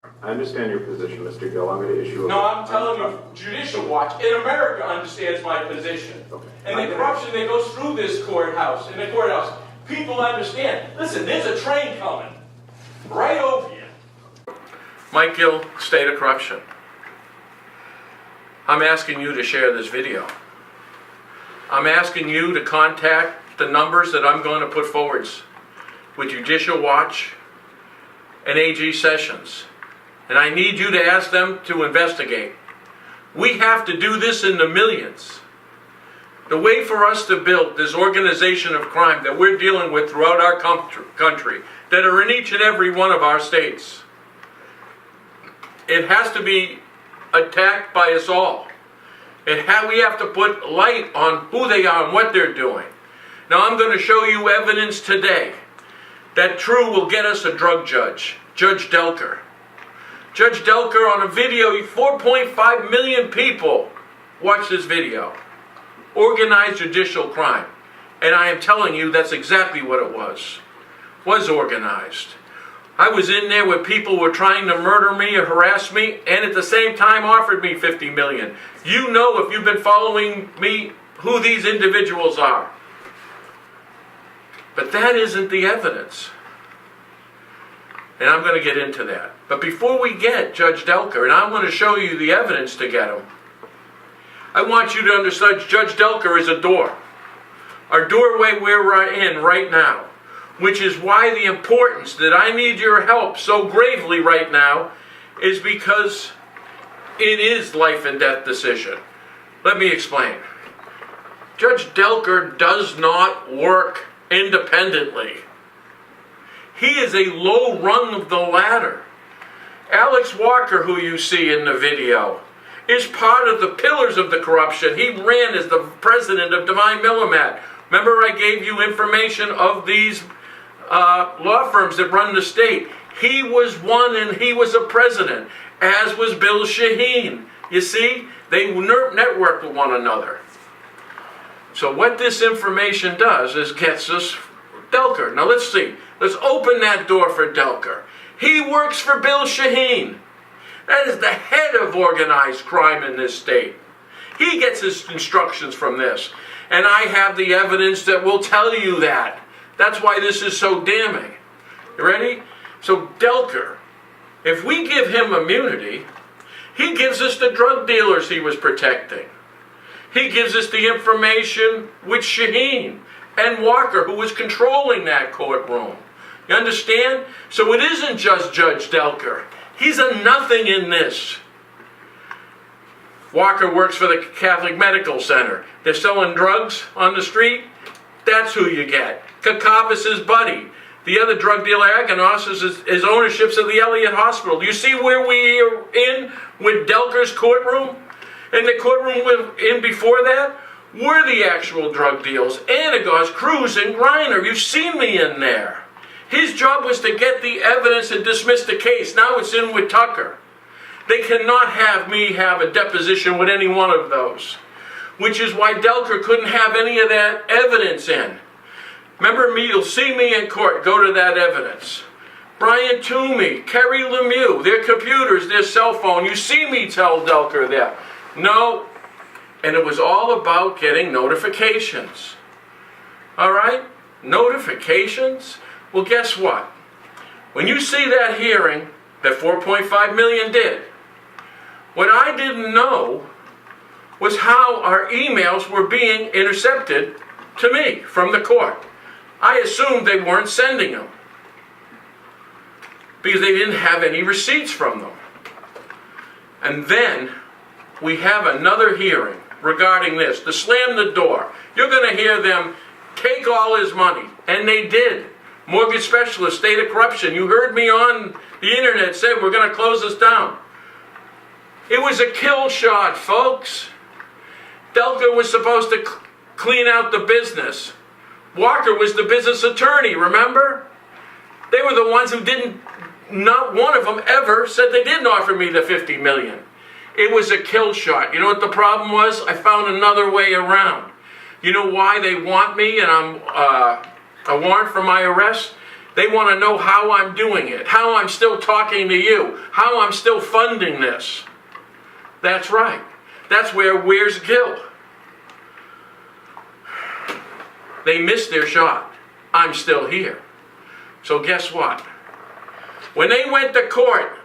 I understand your position, Mr. Gill. I'm going to issue a... No, I'm telling you, Judicial Watch in America understands my position. Okay. And the corruption that goes through this courthouse, in the courthouse, people understand. Listen, there's a train coming right over you. Mike Gill, State of Corruption. I'm asking you to share this video. I'm asking you to contact the numbers that I'm going to put forward with Judicial Watch and AG Sessions. And I need you to ask them to investigate. We have to do this in the millions. The way for us to build this organization of crime that we're dealing with throughout our country, that are in each and every one of our states, it has to be attacked by us all. We have to put light on who they are and what they're doing. Now I'm going to show you evidence today that true will get us a drug judge, Judge Delker. Judge Delker on a video, 4.5 million people watched this video. Organized judicial crime. And I am telling you that's exactly what it was organized. I was in there where people were trying to murder me or harass me, and at the same time offered me $50 million. You know, if you've been following me, who these individuals are. But that isn't the evidence. And I'm going to get into that. But before we get Judge Delker, and I want to show you the evidence to get him, I want you to understand Judge Delker is a door. Our doorway we're in right now. Which is why the importance that I need your help so gravely right now is because it is life and death decision. Let me explain. Judge Delker does not work independently. He is a low rung of the ladder. Alex Walker, who you see in the video, is part of the pillars of the corruption. He ran as the president of Divine Millimat. Remember I gave you information of these law firms that run the state. He was one and he was a president, as was Bill Shaheen. You see, they network with one another. So what this information does is gets us Delker. Now let's see. Let's open that door for Delker. He works for Bill Shaheen. That is the head of organized crime in this state. He gets his instructions from this. And I have the evidence that will tell you that. That's why this is so damning. You ready? So Delker, if we give him immunity, he gives us the drug dealers he was protecting. He gives us the information with Shaheen and Walker, who was controlling that courtroom. You understand? So it isn't just Judge Delker. He's a nothing in this. Walker works for the Catholic Medical Center. They're selling drugs on the street. That's who you get. Kakopis' buddy. The other drug dealer, Aganos, is ownerships of the Elliott Hospital. Do you see where we are in with Delker's courtroom? And the courtroom we're in before that were the actual drug deals. Anagos, Cruz, and Griner. You've seen me in there. His job was to get the evidence and dismiss the case. Now it's in with Tucker. They cannot have me have a deposition with any one of those. Which is why Delker couldn't have any of that evidence in. Remember me, you'll see me in court, go to that evidence. Brian Toomey, Kerry Lemieux, their computers, their cell phone, you see me tell Delker that. No, and it was all about getting notifications. All right? Notifications? Well, guess what? When you see that hearing that 4.5 million did, what I didn't know was how our emails were being intercepted to me from the court. I assumed they weren't sending them because they didn't have any receipts from them. And then we have another hearing regarding this, to slam the door. You're going to hear them take all his money, and they did. Mortgage specialist, State of Corruption. You heard me on the internet say we're going to close this down. It was a kill shot, folks. Delker was supposed to clean out the business. Walker was the business attorney, remember? They were the ones who didn't, not one of them ever said they didn't offer me the $50 million. It was a kill shot. You know what the problem was? I found another way around. You know why they want me and I'm a warrant for my arrest? They want to know how I'm doing it, how I'm still talking to you, how I'm still funding this. That's right. That's where's Gil? They missed their shot. I'm still here. So guess what? When they went to court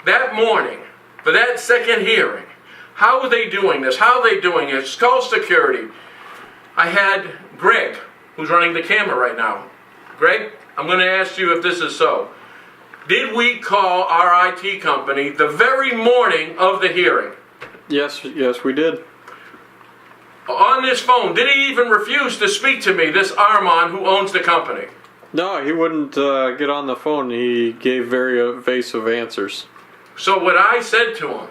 that morning for that second hearing, how are they doing this? How are they doing it? It's called security. I had Greg, who's running the camera right now. Greg, I'm going to ask you if this is so. Did we call our IT company the very morning of the hearing? Yes, we did. On this phone, did he even refuse to speak to me, this Armand who owns the company? No, he wouldn't get on the phone. He gave very evasive answers. So what I said to him,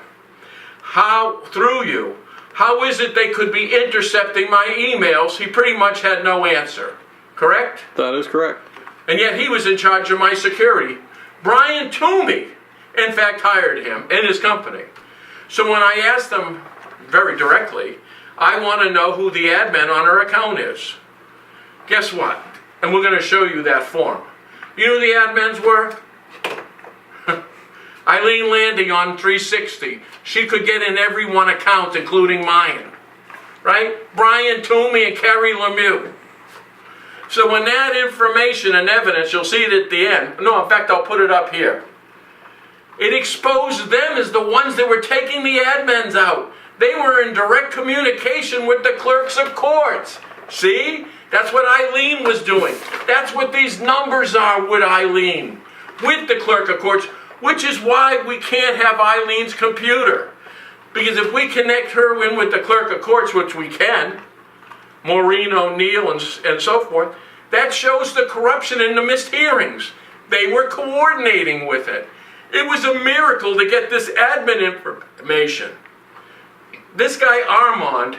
through you, how is it they could be intercepting my emails? He pretty much had no answer. Correct? That is correct. And yet he was in charge of my security. Brian Toomey, in fact, hired him and his company. So when I asked them very directly, I want to know who the admin on our account is. Guess what? And we're going to show you that form. You know who the admins were? Eileen Landy on 360. She could get in every one account, including mine. Right? Brian Toomey and Carrie Lemieux. So when that information and evidence, you'll see it at the end. No, in fact, I'll put it up here. It exposed them as the ones that were taking the admins out. They were in direct communication with the clerks of courts. See? That's what Eileen was doing. That's what these numbers are with Eileen, with the clerk of courts, which is why we can't have Eileen's computer. Because if we connect her in with the clerk of courts, which we can, Maureen O'Neill and so forth, that shows the corruption in the missed hearings. They were coordinating with it. It was a miracle to get this admin information. This guy Armand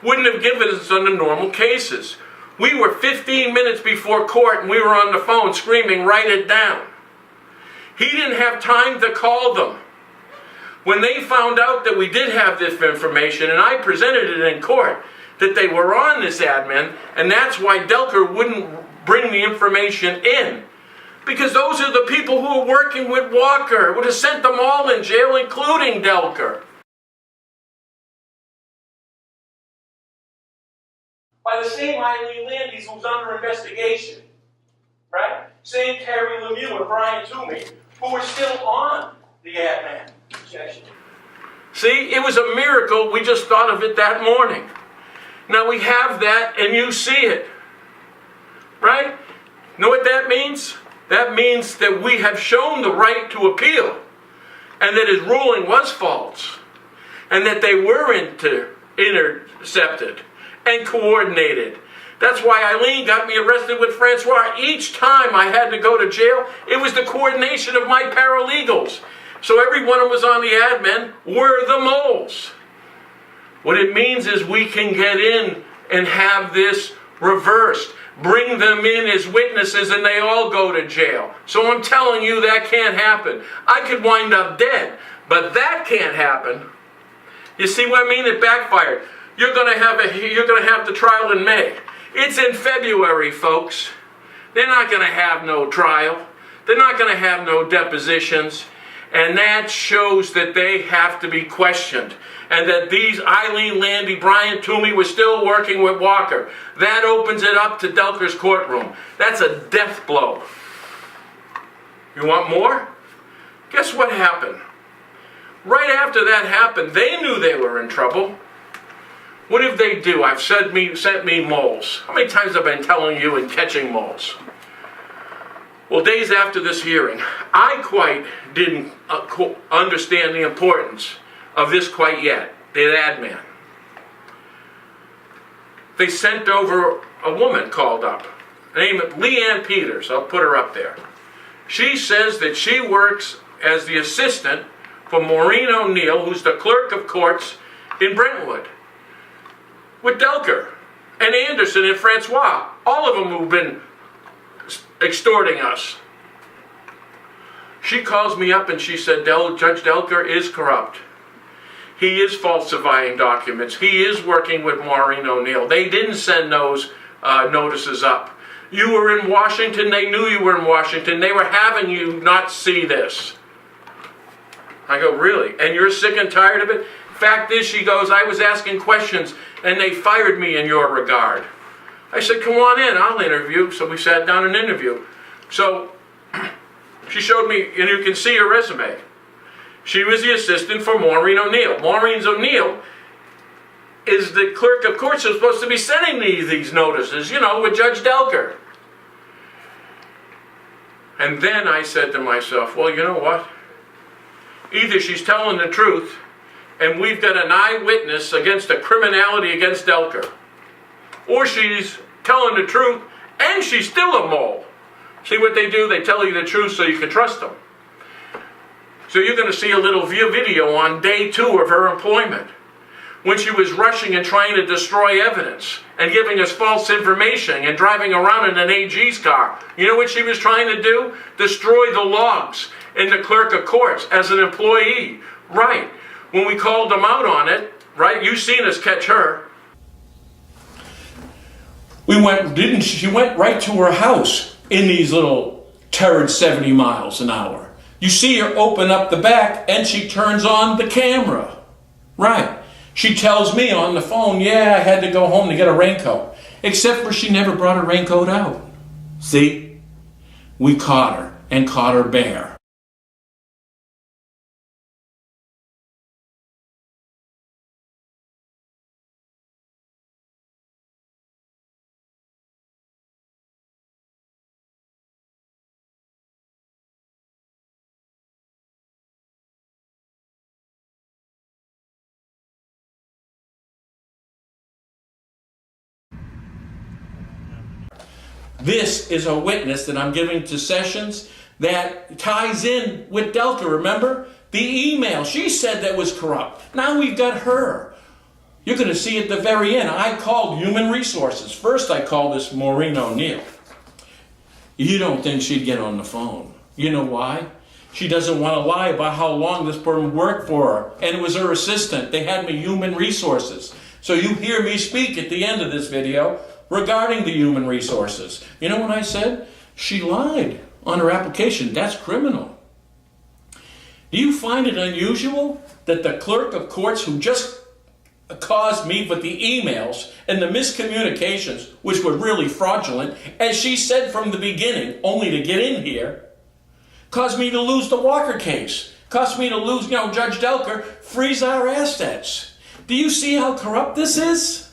wouldn't have given us on the normal cases. We were 15 minutes before court and we were on the phone screaming, write it down. He didn't have time to call them. When they found out that we did have this information, and I presented it in court, that they were on this admin, and that's why Delker wouldn't bring the information in. Because those are the people who are working with Walker, would have sent them all in jail, including Delker. By the same Eileen Landis who was under investigation, right? Same Carrie Lemieux and Brian Toomey, who were still on the admin. See, it was a miracle. We just thought of it that morning. Now we have that and you see it. Right? Know what that means? That means that we have shown the right to appeal and that his ruling was false and that they were intercepted and coordinated. That's why Eileen got me arrested with Francois. Each time I had to go to jail, it was the coordination of my paralegals. So everyone who was on the admin were the moles. What it means is we can get in and have this reversed. Bring them in as witnesses and they all go to jail. So I'm telling you that can't happen. I could wind up dead, but that can't happen. You see what I mean? It backfired. You're going to have the trial in May. It's in February, folks. They're not going to have no trial. They're not going to have no depositions. And that shows that they have to be questioned. And that these Eileen Landy, Brian Toomey were still working with Walker. That opens it up to Delker's courtroom. That's a death blow. You want more? Guess what happened? Right after that happened, they knew they were in trouble. What did they do? I've sent me moles. How many times have I been telling you and catching moles? Well, days after this hearing, I quite didn't understand the importance of this quite yet, the admin. They sent over a woman called up, named Leanne Peters. I'll put her up there. She says that she works as the assistant for Maureen O'Neill, who's the clerk of courts in Brentwood, with Delker and Anderson and Francois, all of them who've been extorting us. She calls me up and she said, Judge Delker is corrupt. He is falsifying documents. He is working with Maureen O'Neill. They didn't send those notices up. You were in Washington. They knew you were in Washington. They were having you not see this. I go, really? And you're sick and tired of it? Fact is, she goes, I was asking questions and they fired me in your regard. I said, come on in, I'll interview. So we sat down and interviewed. So she showed me, and you can see her resume. She was the assistant for Maureen O'Neill. Maureen O'Neill is the clerk of courts who's supposed to be sending these notices, you know, with Judge Delker. And then I said to myself, well, you know what? Either she's telling the truth, and we've got an eyewitness against a criminality against Delker, or she's telling the truth, and she's still a mole. See what they do? They tell you the truth so you can trust them. So you're going to see a little video on day 2 of her employment, when she was rushing and trying to destroy evidence and giving us false information and driving around in an AG's car. You know what she was trying to do? Destroy the logs in the clerk of courts as an employee. Right. When we called them out on it, right, you seen us catch her. She went right to her house in these little turrid 70 miles an hour. You see her open up the back and she turns on the camera. Right. She tells me on the phone, yeah, I had to go home to get a raincoat. Except for she never brought her raincoat out. See? We caught her, and caught her bare. This is a witness that I'm giving to Sessions that ties in with Delker, remember? The email, she said that was corrupt. Now we've got her. You're going to see at the very end, I called Human Resources. First I called this Maureen O'Neill. You don't think she'd get on the phone. You know why? She doesn't want to lie about how long this person worked for her. And it was her assistant. They had me Human Resources. So you hear me speak at the end of this video regarding the Human Resources. You know what I said? She lied on her application. That's criminal. Do you find it unusual that the clerk of courts who just caused me with the emails and the miscommunications, which were really fraudulent, as she said from the beginning, only to get in here, caused me to lose the Walker case, caused me to lose, Judge Delker, freeze our assets. Do you see how corrupt this is?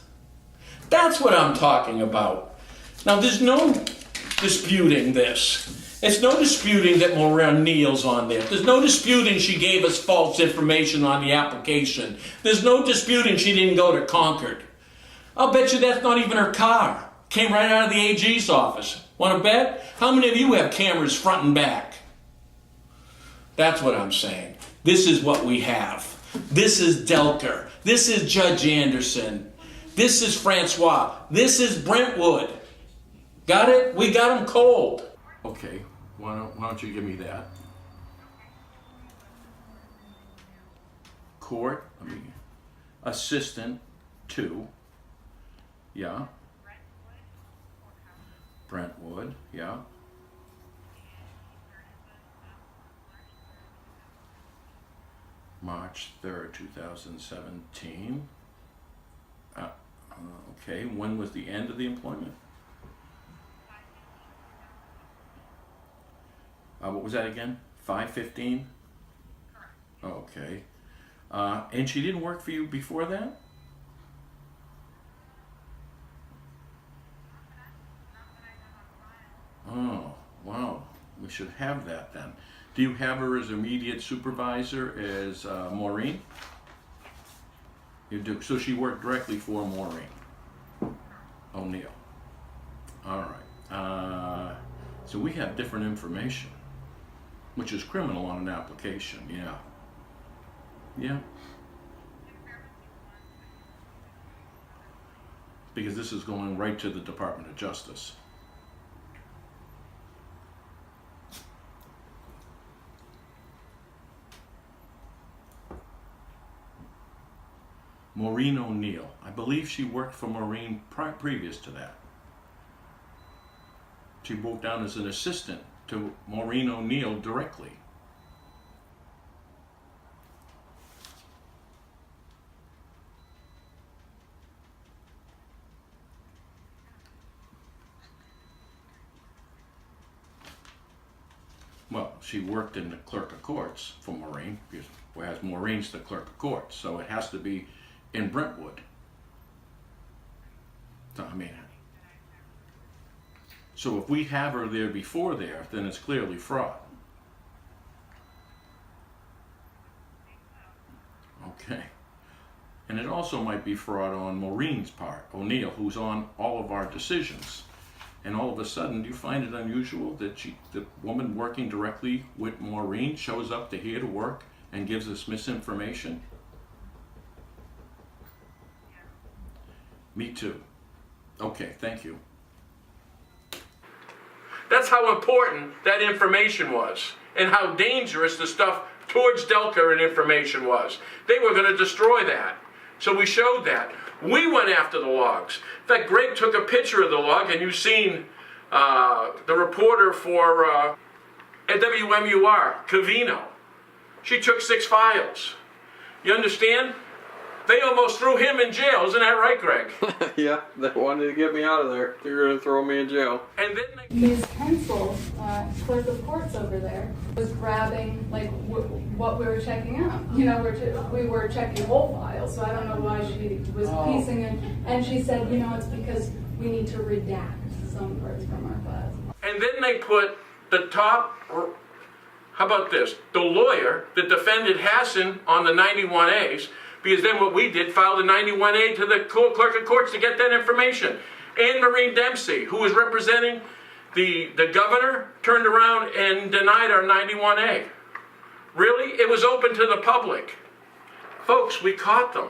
That's what I'm talking about. Now, there's no disputing this. It's no disputing that Maureen O'Neill's on there. There's no disputing she gave us false information on the application. There's no disputing she didn't go to Concord. I'll bet you that's not even her car. Came right out of the AG's office. Want to bet? How many of you have cameras front and back? That's what I'm saying. This is what we have. This is Delker. This is Judge Anderson. This is Francois. This is Brentwood. Got it? We got them cold. Okay, why don't you give me that? Court, assistant 2. Yeah. Brentwood, yeah. March 3rd, 2017. Okay, when was the end of the employment? What was that again? 5/15? Okay. And she didn't work for you before that? Oh, wow. We should have that then. Do you have her as immediate supervisor as Maureen? You do. So she worked directly for Maureen O'Neill. All right. So we have different information, which is criminal on an application. Yeah. Yeah. Because this is going right to the Department of Justice. Maureen O'Neill. I believe she worked for Maureen previous to that. She moved down as an assistant to Maureen O'Neill directly. Well, she worked in the clerk of courts for Maureen, whereas Maureen's the clerk of courts, so it has to be in Brentwood. So, I mean, so if we have her there before there, then it's clearly fraud. Okay. And it also might be fraud on Maureen's part, O'Neill, who's on all of our decisions. And all of a sudden, do you find it unusual that the woman working directly with Maureen shows up to here to work and gives us misinformation? Me too. Okay, thank you. That's how important that information was, and how dangerous the stuff towards Delker and information was. They were going to destroy that. So we showed that. We went after the logs. In fact, Greg took a picture of the log, and you've seen the reporter for at WMUR, Cavino. She took 6 files. You understand? They almost threw him in jail. Isn't that right, Greg? Yeah, they wanted to get me out of there. They were going to throw me in jail. And then they... Ms. Hensel, clerk of courts over there, was grabbing like what we were checking out. You know, we were checking whole files, so I don't know why she was piecing it. And she said, you know, it's because we need to redact some parts from our files. And then they put the top, how about this, the lawyer that defended Hassan on the 91As, because then what we did, filed a 91A to the clerk of courts to get that information. Anne Marie Dempsey, who was representing the governor, turned around and denied our 91A. Really? It was open to the public. Folks, we caught them.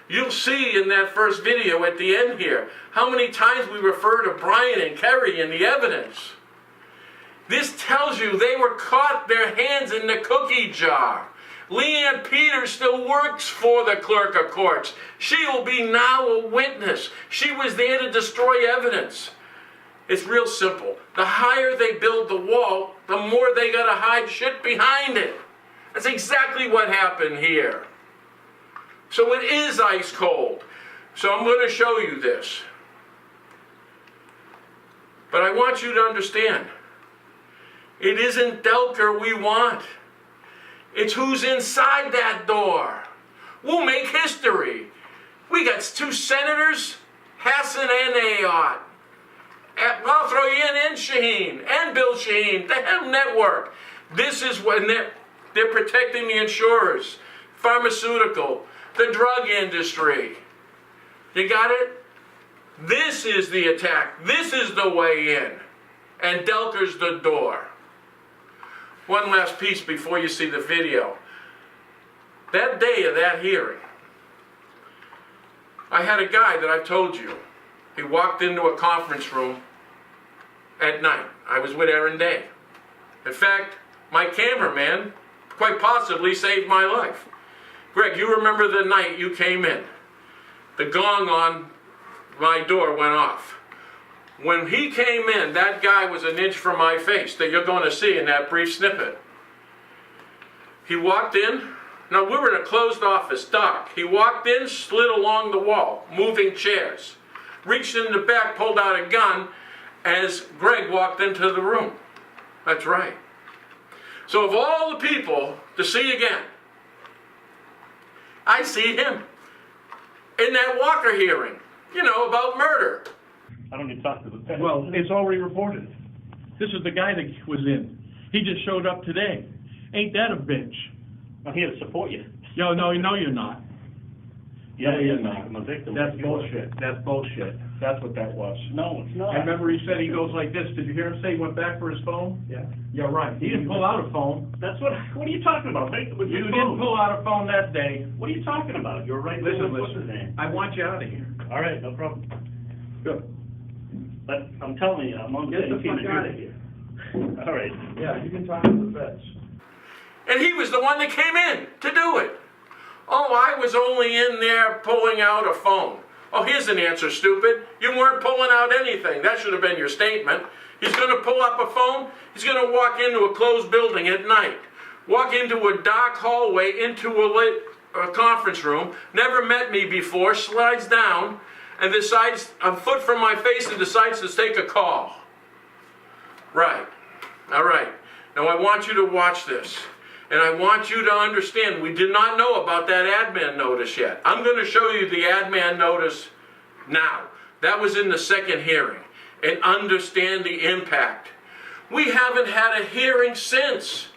You'll see in that first video at the end here how many times we refer to Brian and Kerry in the evidence. This tells you they were caught, their hands in the cookie jar. Leanne Peters still works for the clerk of courts. She will be now a witness. She was there to destroy evidence. It's real simple. The higher they build the wall, the more they gotta hide shit behind it. That's exactly what happened here. So it is ice cold. So I'm going to show you this. But I want you to understand, it isn't Delker we want. It's who's inside that door. We'll make history. We got 2 senators, Hassan and Ayotte. I'll throw you in and Shaheen and Bill Shaheen, the Hem Network. This is when they're protecting the insurers, pharmaceutical, the drug industry. You got it? This is the attack. This is the way in. And Delker's the door. One last piece before you see the video. That day of that hearing, I had a guy that I've told you. He walked into a conference room at night. I was with Aaron Day. In fact, my cameraman quite possibly saved my life. Greg, you remember the night you came in. The gong on my door went off. When he came in, that guy was an inch from my face that you're going to see in that brief snippet. He walked in. Now, we were in a closed office, dark. He walked in, slid along the wall, moving chairs. Reached in the back, pulled out a gun as Greg walked into the room. That's right. So of all the people to see again, I see him in that Walker hearing, you know, about murder. I don't need to talk to the defendant. Well, it's already reported. This is the guy that was in. He just showed up today. Ain't that a bitch? I'm here to support you. No, you're not. Yeah, you're not. I'm a victim. That's bullshit. That's bullshit. That's what that was. No, it's not. I remember he said he goes like this. Did you hear him say he went back for his phone? Yeah. Yeah, right. He didn't pull out a phone. That's what are you talking about? You didn't pull out a phone that day. What are you talking about? You're right. Listen. I want you out of here. All right, no problem. Good. But I'm telling you, I'm on the same team as you. All right. Yeah, you can talk to the feds. And he was the one that came in to do it. Oh, I was only in there pulling out a phone. Oh, here's an answer, stupid. You weren't pulling out anything. That should have been your statement. He's going to pull up a phone. He's going to walk into a closed building at night. Walk into a dark hallway, into a conference room. Never met me before. Slides down and decides, a foot from my face, and decides to take a call. Right. All right. Now I want you to watch this. And I want you to understand, we did not know about that admin notice yet. I'm going to show you the admin notice now. That was in the second hearing. And understand the impact. We haven't had a hearing since.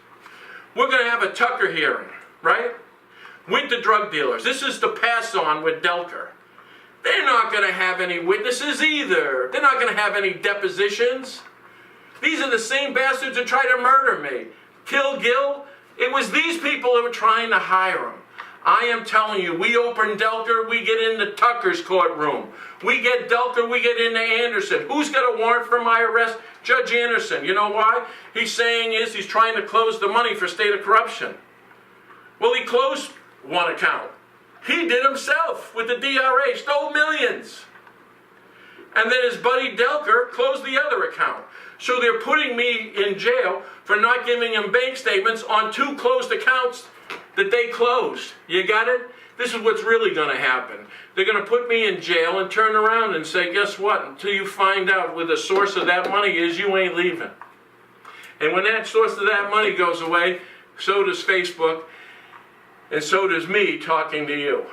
We're going to have a Tucker hearing, right? With the drug dealers. This is the pass on with Delker. They're not going to have any witnesses either. They're not going to have any depositions. These are the same bastards that tried to murder me. Kill Gil. It was these people that were trying to hire him. I am telling you, we open Delker, we get into Tucker's courtroom. We get Delker, we get into Anderson. Who's got a warrant for my arrest? Judge Anderson. You know why? He's saying he's trying to close the money for state of corruption. Well, he closed one account. He did himself with the DRA, stole millions. And then his buddy Delker closed the other account. So they're putting me in jail for not giving him bank statements on 2 closed accounts that they closed. You got it? This is what's really going to happen. They're going to put me in jail and turn around and say, guess what? Until you find out where the source of that money is, you ain't leaving. And when that source of that money goes away, so does Facebook, and so does me talking to you.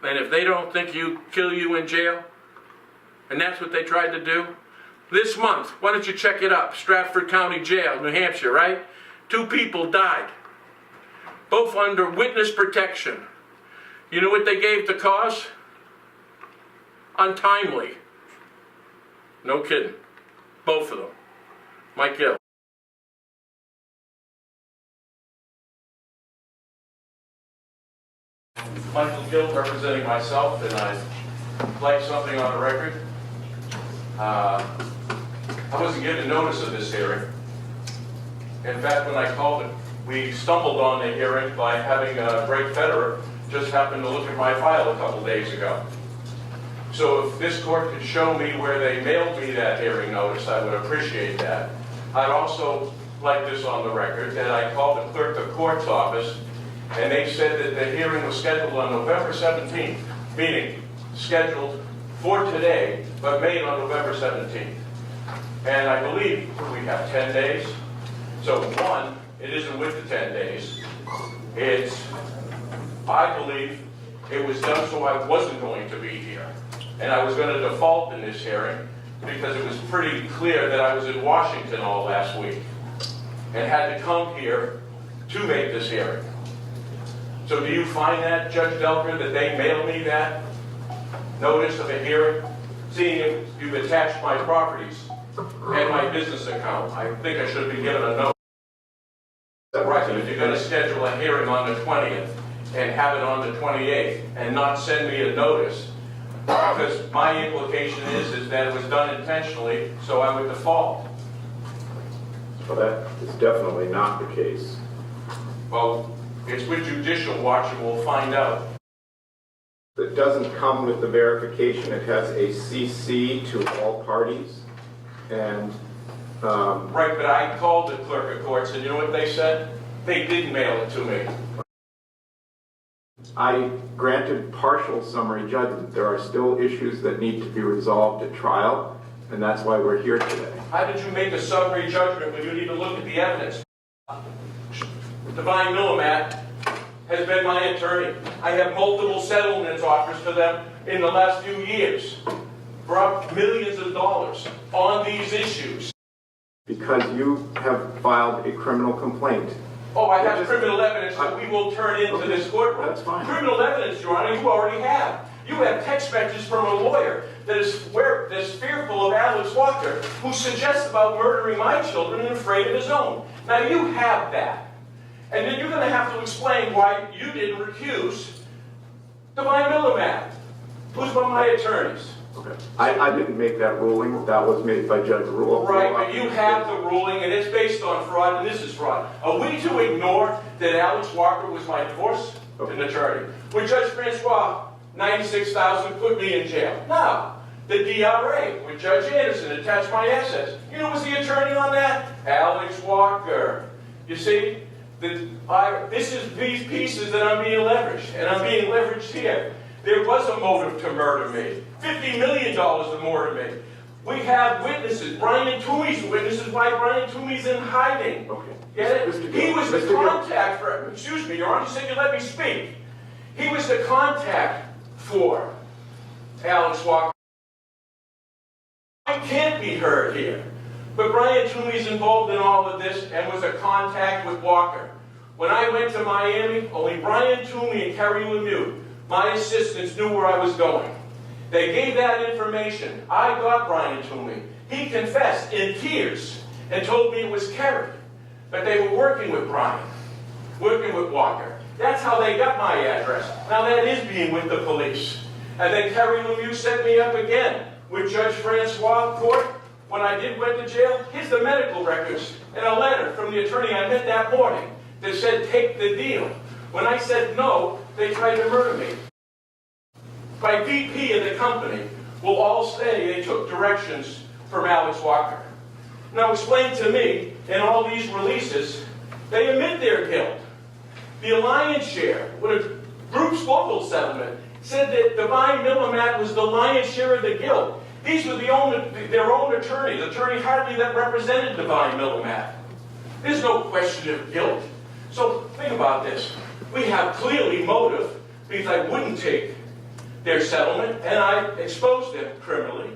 And if they don't think you kill you in jail, and that's what they tried to do, this month, why don't you check it up? Stratford County Jail, New Hampshire, right? 2 people died, both under witness protection. You know what they gave the cause? Untimely. No kidding. Both of them. Mike Gill. Michael Gill representing myself, and I'd like something on the record. I wasn't given notice of this hearing. In fact, when I called it, we stumbled on the hearing by having Greg Federer just happened to look at my file a couple days ago. So if this court could show me where they mailed me that hearing notice, I would appreciate that. I'd also like this on the record that I called the clerk of court's office, and they said that the hearing was scheduled on November 17th, meaning scheduled for today, but made on November 17th. And I believe we have 10 days. So one, it isn't with the 10 days. It's, I believe, it was done so I wasn't going to be here. And I was going to default in this hearing because it was pretty clear that I was in Washington all last week and had to come here to make this hearing. So do you find that, Judge Delker, that they mailed me that notice of a hearing? Seeing if you've attached my properties and my business account, I think I should have been given a notice. Right, if you're going to schedule a hearing on the 20th and have it on the 28th and not send me a notice, because my implication is that it was done intentionally, so I would default. Well, that is definitely not the case. Well, it's with Judicial Watch and we'll find out. It doesn't come with the verification. It has a CC to all parties. And right, but I called the clerk of courts, and you know what they said? They did mail it to me. I granted partial summary judgment. There are still issues that need to be resolved at trial, and that's why we're here today. How did you make a summary judgment when you need to look at the evidence? Divine Millimat has been my attorney. I have multiple settlement offers to them in the last few years for up millions of dollars on these issues. Because you have filed a criminal complaint. Oh, I have criminal evidence that we will turn into this courtroom. That's fine. Criminal evidence, Your Honor, you already have. You have text messages from a lawyer that is fearful of Alex Walker, who suggests about murdering my children and afraid of his own. Now, you have that. And then you're going to have to explain why you didn't recuse Divine Millimat, who's one of my attorneys. Okay. I didn't make that ruling. That was made by Judge Rule. Right, but you have the ruling, and it's based on fraud, and this is fraud. Are we to ignore that Alex Walker was my divorce attorney? When Judge Francois $96,000, put me in jail. No. The DRA, with Judge Anderson, attached my assets. You know who was the attorney on that? Alex Walker. You see, this is these pieces that I'm being leveraged, and I'm being leveraged here. There was a motive to murder me. $50 million to murder me. We have witnesses. Brian Toomey's witnesses why Brian Toomey's in hiding. Okay. Get it? Mr. Gill, He was the Mr. Gill. contact for, excuse me, Your Honor, you said you let me speak. He was the contact for Alex Walker. I can't be heard here. But Brian Toomey's involved in all of this and was a contact with Walker. When I went to Miami, only Brian Toomey and Kerry Lemieux, my assistants, knew where I was going. They gave that information. I got Brian Toomey. He confessed in tears and told me it was Kerry. But they were working with Brian, working with Walker. That's how they got my address. Now that is being with the police. And then Kerry Lemieux set me up again with Judge Francois Court. When I went to jail, here's the medical records and a letter from the attorney I met that morning that said, take the deal. When I said no, they tried to murder me. My VP of the company will all say they took directions from Alex Walker. Now explain to me, in all these releases, they admit their guilt. The Alliance share, with a group's global settlement, said that Divine Millimat was the lion's share of the guilt. These were their own attorneys, Attorney Hartley that represented Divine Millimat. There's no question of guilt. So think about this. We have clearly motive, because I wouldn't take their settlement, and I exposed them criminally.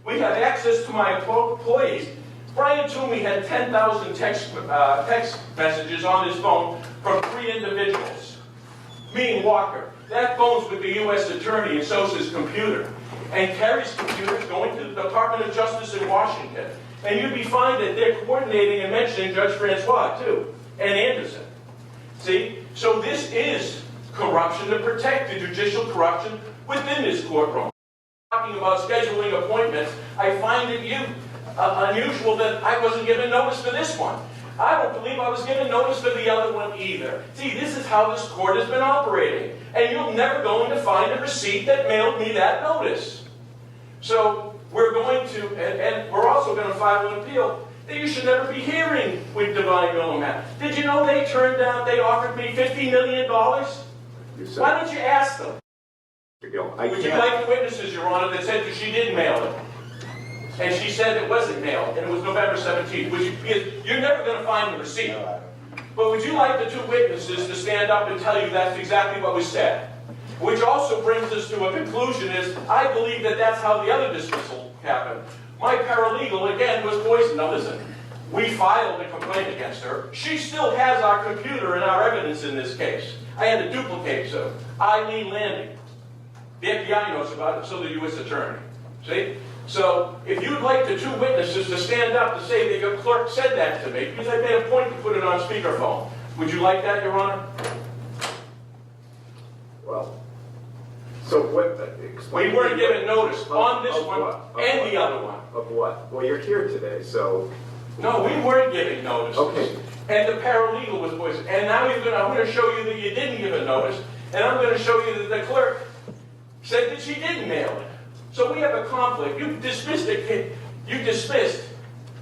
We have access to my employees. Brian Toomey had 10,000 text messages on his phone from 3 individuals. Me and Walker. That phone's with the U.S. Attorney, and so's his computer. And Kerry's computer is going to the Department of Justice in Washington. And you'd be fine that they're coordinating and mentioning Judge Francois, too, and Anderson. See? So this is corruption to protect the judicial corruption within this courtroom. Talking about scheduling appointments, I find it unusual that I wasn't given notice for this one. I don't believe I was given notice for the other one either. See, this is how this court has been operating. And you're never going to find a receipt that mailed me that notice. So we're going to, and we're also going to file an appeal that you should never be hearing with Divine Millimat. Did you know they offered me $50 million? Why don't you ask them? Would you like the witnesses, Your Honor, that said that she did mail it? And she said it wasn't mailed, and it was November 17th. You're never going to find the receipt. But would you like the 2 witnesses to stand up and tell you that's exactly what was said? Which also brings us to a conclusion is, I believe that that's how the other dismissal happened. My paralegal, again, was poisoned. Now listen, we filed a complaint against her. She still has our computer and our evidence in this case. I had to duplicate so. Eileen Landing. The FBI knows about it, so the U.S. Attorney. See? So, if you'd like the 2 witnesses to stand up to say that your clerk said that to me, because I made a point to put it on speakerphone. Would you like that, Your Honor? Well, so what, explain. We weren't given notice on this one and the other one. Of what? Well, you're here today, so. No, we weren't giving notice. Okay. And the paralegal was poisoned. And now I'm going to show you that you didn't give a notice, and I'm going to show you that the clerk said that she didn't mail it. So we have a conflict. You dismissed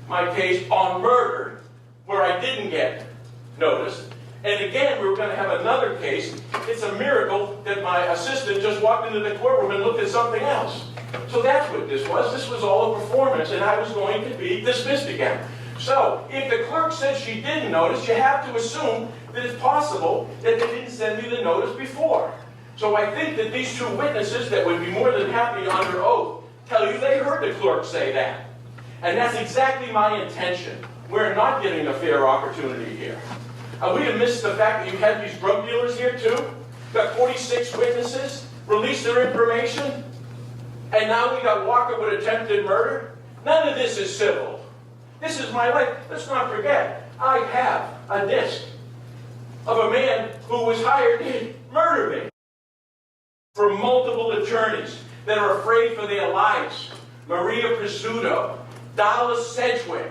my case on murder, where I didn't get notice. And again, we were going to have another case. It's a miracle that my assistant just walked into the courtroom and looked at something else. So that's what this was. This was all a performance, and I was going to be dismissed again. So, if the clerk says she didn't notice, you have to assume that it's possible that they didn't send me the notice before. So I think that these 2 witnesses that would be more than happy under oath tell you they heard the clerk say that. And that's exactly my intention. We're not getting a fair opportunity here. We have missed the fact that you had these drug dealers here too. Got 46 witnesses, released their information, and now we got Walker with attempted murder. None of this is civil. This is my life. Let's not forget, I have a disc of a man who was hired to murder me. From multiple attorneys that are afraid for their lives. Maria Pizzuto, Dallas Sedgwick,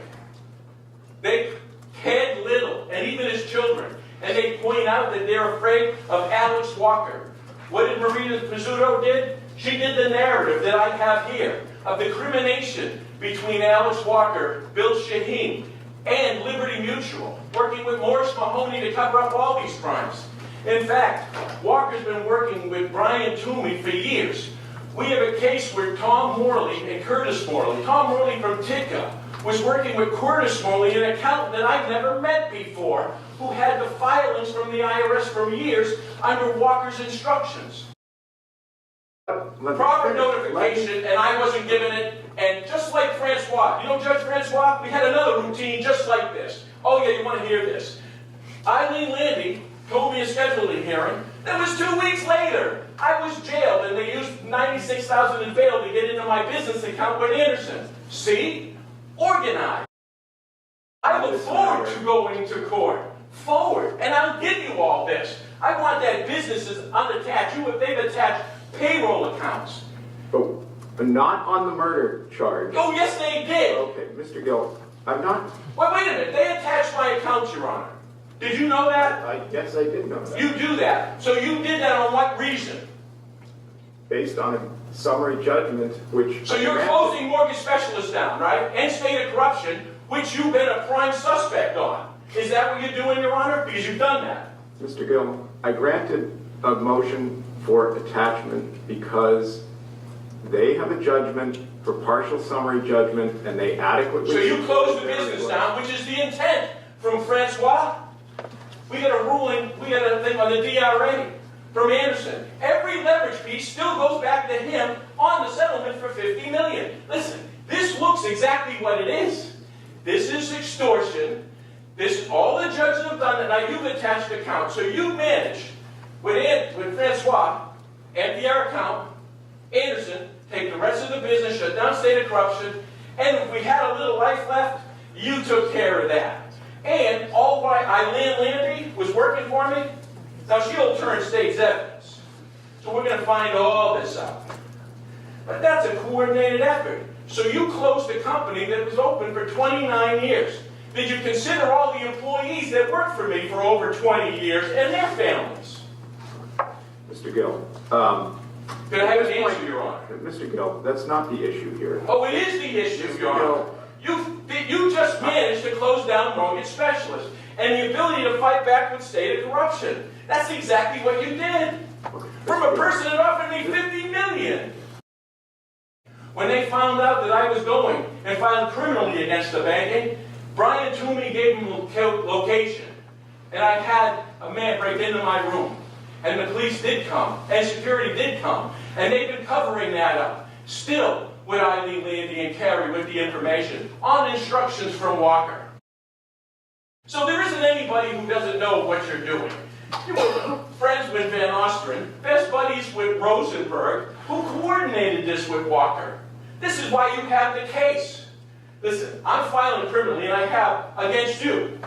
Ted Little, and even his children. And they point out that they're afraid of Alex Walker. What did Maria Pizzuto did? She did the narrative that I have here of the crimination between Alex Walker, Bill Shaheen, and Liberty Mutual, working with Morris Mahoney to cover up all these crimes. In fact, Walker's been working with Brian Toomey for years. We have a case where Tom Morley and Curtis Morley, Tom Morley from TICA, was working with Curtis Morley, an accountant that I've never met before, who had the filings from the IRS for years under Walker's instructions. Proper notification, and I wasn't given it, and just like Francois, you know Judge Francois, we had another routine just like this. Oh yeah, you want to hear this. Eileen Landy told me a scheduling hearing. That was 2 weeks later. I was jailed, and they used $96,000 in bail to get into my business account with Anderson. See? Organized. I look forward to going to court. Forward. And I'll give you all this. I want that businesses unattached. You, if they've attached payroll accounts. But not on the murder charge. Oh, yes, they did. Okay, Mr. Gill, I'm not... Wait a minute. They attached my accounts, Your Honor. Did you know that? Yes, I did know that. You do that. So you did that on what reason? Based on a summary judgment, which... So you're closing mortgage specialists down, right? And state of corruption, which you've been a prime suspect on. Is that what you're doing, Your Honor? Because you've done that. Mr. Gill, I granted a motion for attachment because they have a judgment for partial summary judgment, and they adequately... So you closed the business down, which is the intent from Francois. We got a ruling, we got a thing on the DRA from Anderson. Every leverage piece still goes back to him on the settlement for $50 million. Listen, this looks exactly what it is. This is extortion. This, all the judges have done, and now you've attached accounts. So you managed, with Francois, empty our account, Anderson, take the rest of the business, shut down state of corruption, and if we had a little life left, you took care of that. And all while Eileen Landy was working for me, now she'll turn state's evidence. So we're going to find all this out. But that's a coordinated effort. So you closed a company that was open for 29 years. Did you consider all the employees that worked for me for over 20 years and their families? Mr. Gill, Can I have an answer, Your Honor? Mr. Gill, that's not the issue here. Oh, it is the issue, Your Honor. You just managed to close down mortgage specialists and the ability to fight back with state of corruption. That's exactly what you did. From a person that offered me $50 million. When they found out that I was going and filed criminally against the banking, Brian Toomey gave them location. And I had a man break into my room. And the police did come. And security did come. And they've been covering that up. Still, with Eileen Landy and Carrie with the information on instructions from Walker. So there isn't anybody who doesn't know what you're doing. You were friends with Van Ostrin, best buddies with Rosenberg, who coordinated this with Walker. This is why you have the case. Listen, I'm filing criminally, and I have against you.